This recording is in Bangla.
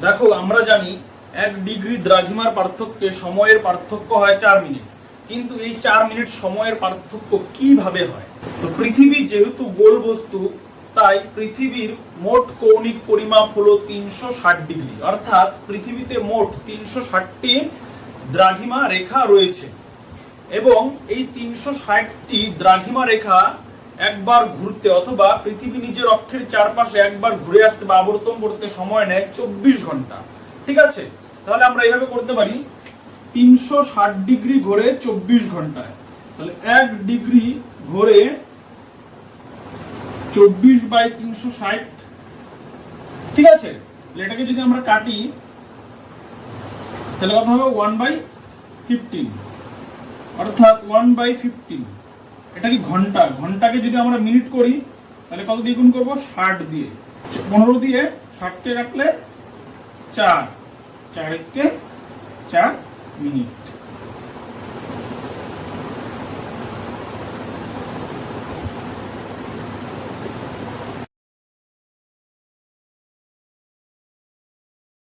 দেখো আমরা জানি 1 ডিগ্রি দ্রাঘিমার পার্থক্যে সময়ের পার্থক্য হয় 4 মিনিট, কিন্তু এই 4 মিনিট সময়ের পার্থক্য কিভাবে হয়? তো পৃথিবী যেহেতু গোল বস্তু, তাই পৃথিবীর মোট কৌণিক পরিমাপ হলো 360 ডিগ্রি, অর্থাৎ পৃথিবীতে মোট 360টি দ্রাঘিমা রেখা রয়েছে এবং এই 360টি দ্রাঘিমা রেখা একবার ঘুরতে অথবা পৃথিবী নিজের অক্ষের চারপাশে একবার ঘুরে আসতে বা আবর্তন করতে সময় নেয় 24 ঘন্টা। ঠিক আছে, তাহলে আমরা এইভাবে করতে পারি 360 ডিগ্রি ঘুরে 24 ঘন্টায়, তাহলে 1 ডিগ্রি ঘুরে 24/360। ঠিক আছে, এটাকে যদি আমরা কাটি তাহলে কত হবে 1/15, অর্থাৎ 1/15। এটা কি ঘন্টা, ঘন্টাকে যদি আমরা মিনিট করি তাহলে কত দিয়ে গুণ করব? 60 দিয়ে। 15 দিয়ে 60 কে কাটলে 4, 4 কে 4 মিনিট।